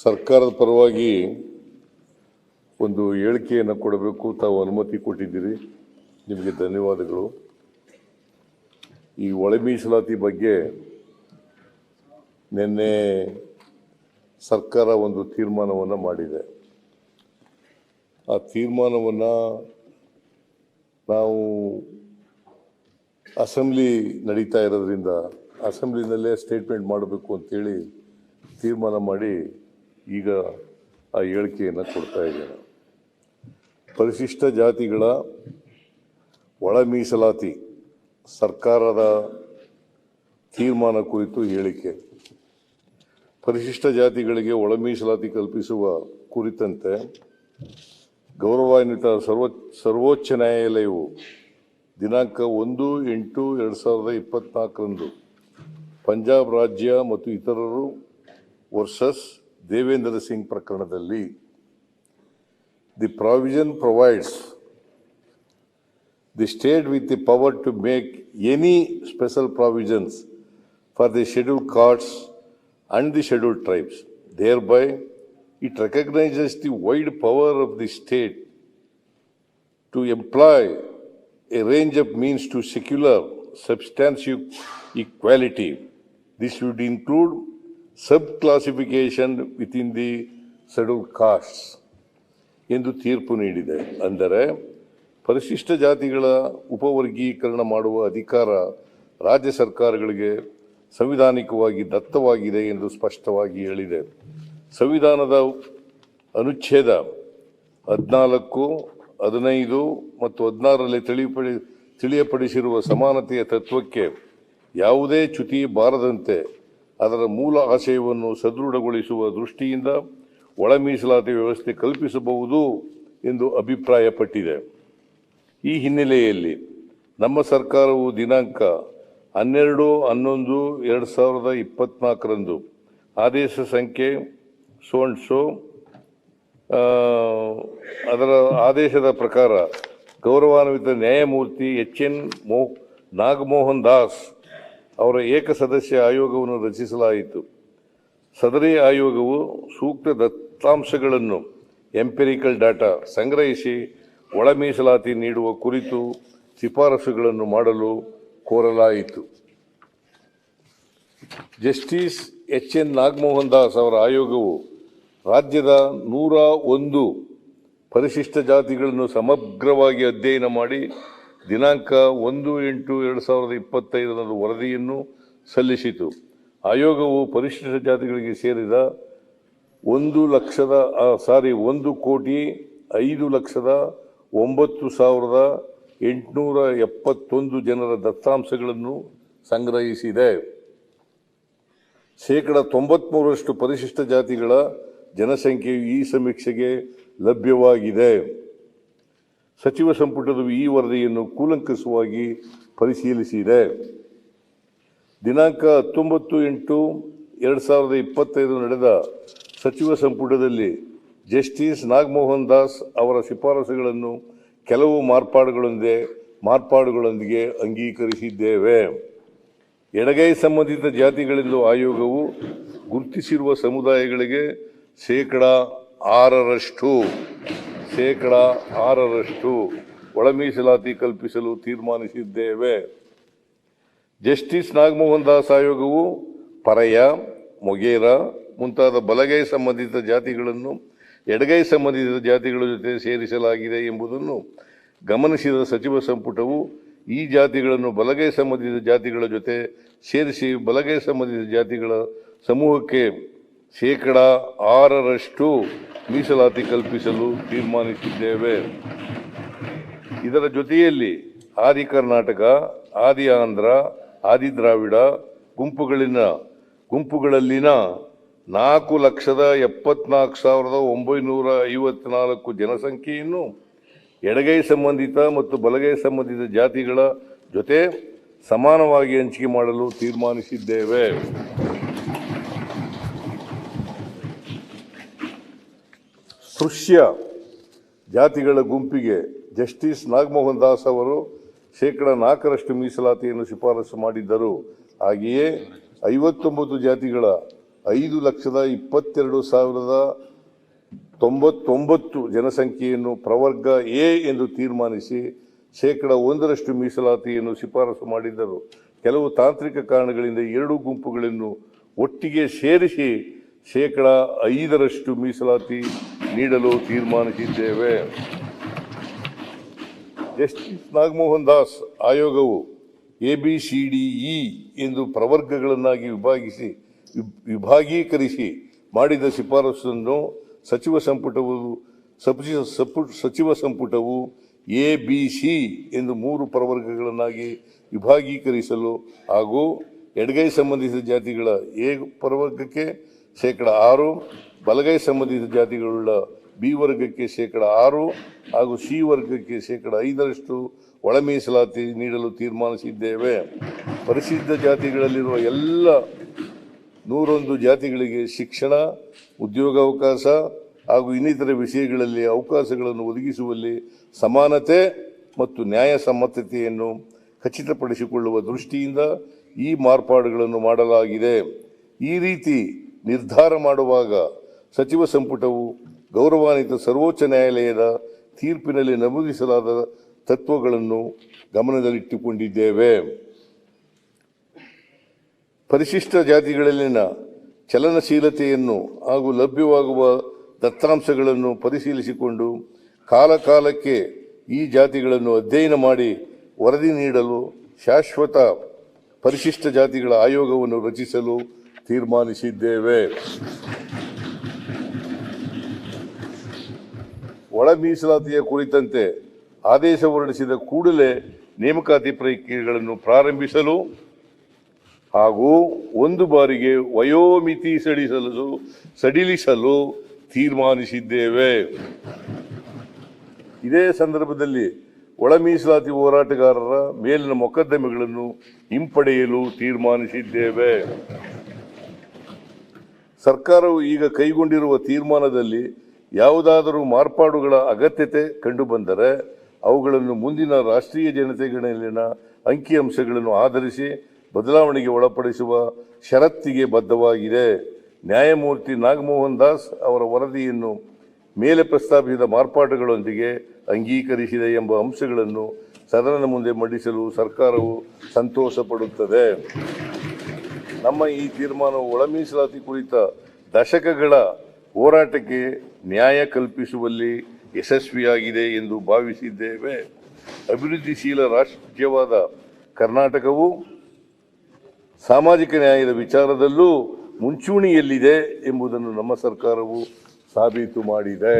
ಸರ್ಕಾರದ ಪರವಾಗಿ ಒಂದು ಹೇಳಿಕೆಯನ್ನು ಕೊಡಬೇಕು. ತಾವು ಅನುಮತಿ ಕೊಟ್ಟಿದ್ದೀರಿ, ನಿಮಗೆ ಧನ್ಯವಾದಗಳು. ಈ ಒಳ ಮೀಸಲಾತಿ ಬಗ್ಗೆ ನಿನ್ನೆ ಸರ್ಕಾರ ಒಂದು ತೀರ್ಮಾನವನ್ನು ಮಾಡಿದೆ. ಆ ತೀರ್ಮಾನವನ್ನು ನಾವು ಅಸೆಂಬ್ಲಿ ನಡೀತಾ ಇರೋದ್ರಿಂದ ಅಸೆಂಬ್ಲಿನಲ್ಲೇ ಸ್ಟೇಟ್ಮೆಂಟ್ ಮಾಡಬೇಕು ಅಂತೇಳಿ ತೀರ್ಮಾನ ಮಾಡಿ ಈಗ ಆ ಹೇಳಿಕೆಯನ್ನು ಕೊಡ್ತಾ ಇದ್ದೇನೆ. ಪರಿಶಿಷ್ಟ ಜಾತಿಗಳ ಒಳ ಮೀಸಲಾತಿ ಸರ್ಕಾರದ ತೀರ್ಮಾನ ಕುರಿತು ಹೇಳಿಕೆ. ಪರಿಶಿಷ್ಟ ಜಾತಿಗಳಿಗೆ ಒಳ ಮೀಸಲಾತಿ ಕಲ್ಪಿಸುವ ಕುರಿತಂತೆ ಗೌರವಾನ್ವಿತ ಸರ್ವೋಚ್ಚ ನ್ಯಾಯಾಲಯವು ದಿನಾಂಕ 1/8/2024 ಪಂಜಾಬ್ ರಾಜ್ಯ ಮತ್ತು ಇತರರು ವರ್ಸಸ್ ದೇವೇಂದ್ರ ಸಿಂಗ್ ಪ್ರಕರಣದಲ್ಲಿ the provision provides the state with the power to make any special provisions for the scheduled castes and the scheduled tribes. Thereby, it recognizes the wide power of the state to employ a range of means to secure substantial equality. This would include subclassification within the scheduled castes. ಎಂದು ತೀರ್ಪು ನೀಡಿದೆ. ಅಂದರೆ ಪರಿಶಿಷ್ಟ ಜಾತಿಗಳ ಉಪವರ್ಗೀಕರಣ ಮಾಡುವ ಅಧಿಕಾರ ರಾಜ್ಯ ಸರ್ಕಾರಗಳಿಗೆ ಸಂವಿಧಾನಿಕವಾಗಿ ದತ್ತವಾಗಿದೆ ಎಂದು ಸ್ಪಷ್ಟವಾಗಿ ಹೇಳಿದೆ. ಸಂವಿಧಾನದ ಅನುಚ್ಛೇದ 14, 15 ಮತ್ತು 16ರಲ್ಲಿ ತಿಳಿಯಪಡಿಸಿರುವ ಸಮಾನತೆಯ ತತ್ವಕ್ಕೆ ಯಾವುದೇ ಚ್ಯುತಿ ಬಾರದಂತೆ ಅದರ ಮೂಲ ಆಶಯವನ್ನು ಸದೃಢಗೊಳಿಸುವ ದೃಷ್ಟಿಯಿಂದ ಒಳ ಮೀಸಲಾತಿ ವ್ಯವಸ್ಥೆ ಕಲ್ಪಿಸಬಹುದು ಎಂದು ಅಭಿಪ್ರಾಯಪಟ್ಟಿದೆ. ಈ ಹಿನ್ನೆಲೆಯಲ್ಲಿ ನಮ್ಮ ಸರ್ಕಾರವು ದಿನಾಂಕ 12/11/2024 ಆದೇಶ ಸಂಖ್ಯೆ ಸೋ ಅದರ ಆದೇಶದ ಪ್ರಕಾರ ಗೌರವಾನ್ವಿತ ನ್ಯಾಯಮೂರ್ತಿ HN ನಾಗಮೋಹನ್ ದಾಸ್ ಅವರ ಏಕಸದಸ್ಯ ಆಯೋಗವನ್ನು ರಚಿಸಲಾಯಿತು. ಸದರಿ ಆಯೋಗವು ಸೂಕ್ತ ದತ್ತಾಂಶಗಳನ್ನು ಎಂಪಿರಿಕಲ್ ಡಾಟಾ ಸಂಗ್ರಹಿಸಿ ಒಳ ಮೀಸಲಾತಿ ನೀಡುವ ಕುರಿತು ಶಿಫಾರಸುಗಳನ್ನು ಮಾಡಲು ಕೋರಲಾಯಿತು. ಜಸ್ಟಿಸ್ HN ನಾಗಮೋಹನ್ ದಾಸ್ ಅವರ ಆಯೋಗವು ರಾಜ್ಯದ 101 ಪರಿಶಿಷ್ಟ ಜಾತಿಗಳನ್ನು ಸಮಗ್ರವಾಗಿ ಅಧ್ಯಯನ ಮಾಡಿ ದಿನಾಂಕ 1/8/2025 ವರದಿಯನ್ನು ಸಲ್ಲಿಸಿತು. ಆಯೋಗವು ಪರಿಶಿಷ್ಟ ಜಾತಿಗಳಿಗೆ ಸೇರಿದ 1,05,09,871 ಜನರ ದತ್ತಾಂಶಗಳನ್ನು ಸಂಗ್ರಹಿಸಿದೆ. 93% ಪರಿಶಿಷ್ಟ ಜಾತಿಗಳ ಜನಸಂಖ್ಯೆಯು ಈ ಸಮೀಕ್ಷೆಗೆ ಲಭ್ಯವಾಗಿದೆ. ಸಚಿವ ಸಂಪುಟವು ಈ ವರದಿಯನ್ನು ಕೂಲಂಕಷವಾಗಿ ಪರಿಶೀಲಿಸಿದೆ. ದಿನಾಂಕ 19/8/2025 ನಡೆದ ಸಚಿವ ಸಂಪುಟದಲ್ಲಿ ಜಸ್ಟಿಸ್ ನಾಗಮೋಹನ್ ದಾಸ್ ಅವರ ಶಿಫಾರಸುಗಳನ್ನು ಕೆಲವು ಮಾರ್ಪಾಡುಗಳೊಂದಿಗೆ ಅಂಗೀಕರಿಸಿದ್ದೇವೆ. ಎಡಗೈ ಸಂಬಂಧಿತ ಜಾತಿಗಳೆಂದು ಆಯೋಗವು ಗುರುತಿಸಿರುವ ಸಮುದಾಯಗಳಿಗೆ 6% ಒಳ ಮೀಸಲಾತಿ ಕಲ್ಪಿಸಲು ತೀರ್ಮಾನಿಸಿದ್ದೇವೆ. ಜಸ್ಟಿಸ್ ನಾಗಮೋಹನ್ ದಾಸ್ ಆಯೋಗವು ಪರಯ, ಮೊಗೇರ ಮುಂತಾದ ಬಲಗೈ ಸಂಬಂಧಿತ ಜಾತಿಗಳನ್ನು ಎಡಗೈ ಸಂಬಂಧಿತ ಜಾತಿಗಳ ಜೊತೆ ಸೇರಿಸಲಾಗಿದೆ ಎಂಬುದನ್ನು ಗಮನಿಸಿದ ಸಚಿವ ಸಂಪುಟವು ಈ ಜಾತಿಗಳನ್ನು ಬಲಗೈ ಸಂಬಂಧಿತ ಜಾತಿಗಳ ಜೊತೆ ಸೇರಿಸಿ ಬಲಗೈ ಸಂಬಂಧಿತ ಜಾತಿಗಳ ಸಮೂಹಕ್ಕೆ 6% ಮೀಸಲಾತಿ ಕಲ್ಪಿಸಲು ತೀರ್ಮಾನಿಸಿದ್ದೇವೆ. ಇದರ ಜೊತೆಯಲ್ಲಿ ಆದಿ ಕರ್ನಾಟಕ, ಆದಿ ಆಂಧ್ರ, ಆದಿ ದ್ರಾವಿಡ ಗುಂಪುಗಳಲ್ಲಿನ 4,74,954 ಜನಸಂಖ್ಯೆಯನ್ನು ಎಡಗೈ ಸಂಬಂಧಿತ ಮತ್ತು ಬಲಗೈ ಸಂಬಂಧಿತ ಜಾತಿಗಳ ಜೊತೆ ಸಮಾನವಾಗಿ ಹಂಚಿಕೆ ಮಾಡಲು ತೀರ್ಮಾನಿಸಿದ್ದೇವೆ. ಸ್ಪೃಶ್ಯ ಜಾತಿಗಳ ಗುಂಪಿಗೆ ಜಸ್ಟಿಸ್ ನಾಗಮೋಹನ್ ದಾಸ್ ಅವರು 4% ಮೀಸಲಾತಿಯನ್ನು ಶಿಫಾರಸು ಮಾಡಿದ್ದರು. ಹಾಗೆಯೇ 59 ಜಾತಿಗಳ 5,22,099 ಜನಸಂಖ್ಯೆಯನ್ನು ಪ್ರವರ್ಗ ಎ ಎಂದು ತೀರ್ಮಾನಿಸಿ 1% ಮೀಸಲಾತಿಯನ್ನು ಶಿಫಾರಸು ಮಾಡಿದ್ದರು. ಕೆಲವು ತಾಂತ್ರಿಕ ಕಾರಣಗಳಿಂದ ಎರಡೂ ಗುಂಪುಗಳನ್ನು ಒಟ್ಟಿಗೆ ಸೇರಿಸಿ 5% ಮೀಸಲಾತಿ ನೀಡಲು ತೀರ್ಮಾನಿಸಿದ್ದೇವೆ. ಜಸ್ಟಿಸ್ ನಾಗಮೋಹನ್ ದಾಸ್ ಆಯೋಗವು ABCDE ಎಂದು ಪ್ರವರ್ಗಗಳನ್ನಾಗಿ ವಿಭಾಗೀಕರಿಸಿ ಮಾಡಿದ ಶಿಫಾರಸನ್ನು ಸಚಿವ ಸಂಪುಟವು ABC ಎಂದು 3 ಪ್ರವರ್ಗಗಳನ್ನಾಗಿ ವಿಭಾಗೀಕರಿಸಲು ಹಾಗೂ ಎಡಗೈ ಸಂಬಂಧಿಸಿದ ಜಾತಿಗಳ ಎ ಪ್ರವರ್ಗಕ್ಕೆ 6%, ಬಲಗೈ ಸಂಬಂಧಿಸಿದ ಜಾತಿಗಳುಳ್ಳ ಬಿ ವರ್ಗಕ್ಕೆ 6% ಹಾಗೂ ಸಿ ವರ್ಗಕ್ಕೆ 5% ಒಳ ಮೀಸಲಾತಿ ನೀಡಲು ತೀರ್ಮಾನಿಸಿದ್ದೇವೆ. ಪರಿಶಿಷ್ಟ ಜಾತಿಗಳಲ್ಲಿರುವ ಎಲ್ಲ 101 ಜಾತಿಗಳಿಗೆ ಶಿಕ್ಷಣ, ಉದ್ಯೋಗಾವಕಾಶ ಹಾಗೂ ಇನ್ನಿತರ ವಿಷಯಗಳಲ್ಲಿ ಅವಕಾಶಗಳನ್ನು ಒದಗಿಸುವಲ್ಲಿ ಸಮಾನತೆ ಮತ್ತು ನ್ಯಾಯಸಮ್ಮತತೆಯನ್ನು ಖಚಿತಪಡಿಸಿಕೊಳ್ಳುವ ದೃಷ್ಟಿಯಿಂದ ಈ ಮಾರ್ಪಾಡುಗಳನ್ನು ಮಾಡಲಾಗಿದೆ. ಈ ರೀತಿ ನಿರ್ಧಾರ ಮಾಡುವಾಗ ಸಚಿವ ಸಂಪುಟವು ಗೌರವಾನ್ವಿತ ಸರ್ವೋಚ್ಚ ನ್ಯಾಯಾಲಯದ ತೀರ್ಪಿನಲ್ಲಿ ನಮೂದಿಸಲಾದ ತತ್ವಗಳನ್ನು ಗಮನದಲ್ಲಿಟ್ಟುಕೊಂಡಿದ್ದೇವೆ. ಪರಿಶಿಷ್ಟ ಜಾತಿಗಳಲ್ಲಿನ ಚಲನಶೀಲತೆಯನ್ನು ಹಾಗೂ ಲಭ್ಯವಾಗುವ ದತ್ತಾಂಶಗಳನ್ನು ಪರಿಶೀಲಿಸಿಕೊಂಡು ಕಾಲಕಾಲಕ್ಕೆ ಈ ಜಾತಿಗಳನ್ನು ಅಧ್ಯಯನ ಮಾಡಿ ವರದಿ ನೀಡಲು ಶಾಶ್ವತ ಪರಿಶಿಷ್ಟ ಜಾತಿಗಳ ಆಯೋಗವನ್ನು ರಚಿಸಲು ತೀರ್ಮಾನಿಸಿದ್ದೇವೆ. ಒಳ ಮೀಸಲಾತಿಯ ಕುರಿತಂತೆ ಆದೇಶ ಹೊರಡಿಸಿದ ಕೂಡಲೇ ನೇಮಕಾತಿ ಪ್ರಕ್ರಿಯೆಗಳನ್ನು ಪ್ರಾರಂಭಿಸಲು ಹಾಗೂ ಒಂದು ಬಾರಿಗೆ ವಯೋಮಿತಿ ಸಡಿಲಿಸಲು ತೀರ್ಮಾನಿಸಿದ್ದೇವೆ. ಇದೇ ಸಂದರ್ಭದಲ್ಲಿ ಒಳ ಮೀಸಲಾತಿ ಹೋರಾಟಗಾರರ ಮೇಲಿನ ಮೊಕದ್ದಮೆಗಳನ್ನು ಹಿಂಪಡೆಯಲು ತೀರ್ಮಾನಿಸಿದ್ದೇವೆ. ಸರ್ಕಾರವು ಈಗ ಕೈಗೊಂಡಿರುವ ತೀರ್ಮಾನದಲ್ಲಿ ಯಾವುದಾದರೂ ಮಾರ್ಪಾಡುಗಳ ಅಗತ್ಯತೆ ಕಂಡುಬಂದರೆ ಅವುಗಳನ್ನು ಮುಂದಿನ ರಾಷ್ಟ್ರೀಯ ಜನಗಣತಿಯಲ್ಲಿನ ಅಂಕಿಅಂಶಗಳನ್ನು ಆಧರಿಸಿ ಬದಲಾವಣೆಗೆ ಒಳಪಡಿಸುವ ಷರತ್ತಿಗೆ ಬದ್ಧವಾಗಿದೆ. ನ್ಯಾಯಮೂರ್ತಿ ನಾಗಮೋಹನ್ ದಾಸ್ ಅವರ ವರದಿಯನ್ನು ಮೇಲೆ ಪ್ರಸ್ತಾಪಿಸಿದ ಮಾರ್ಪಾಡುಗಳೊಂದಿಗೆ ಅಂಗೀಕರಿಸಿದೆ ಎಂಬ ಅಂಶಗಳನ್ನು ಸದನದ ಮುಂದೆ ಮಂಡಿಸಲು ಸರ್ಕಾರವು ಸಂತೋಷ ಪಡುತ್ತದೆ. ನಮ್ಮ ಈ ತೀರ್ಮಾನವು ಒಳ ಮೀಸಲಾತಿ ಕುರಿತ ದಶಕಗಳ ಹೋರಾಟಕ್ಕೆ ನ್ಯಾಯ ಕಲ್ಪಿಸುವಲ್ಲಿ ಯಶಸ್ವಿಯಾಗಿದೆ ಎಂದು ಭಾವಿಸಿದ್ದೇವೆ. ಅಭಿವೃದ್ಧಿಶೀಲ ರಾಜ್ಯವಾದ ಕರ್ನಾಟಕವು ಸಾಮಾಜಿಕ ನ್ಯಾಯದ ವಿಚಾರದಲ್ಲೂ ಮುಂಚೂಣಿಯಲ್ಲಿದೆ ಎಂಬುದನ್ನು ನಮ್ಮ ಸರ್ಕಾರವು ಸಾಬೀತು ಮಾಡಿದೆ.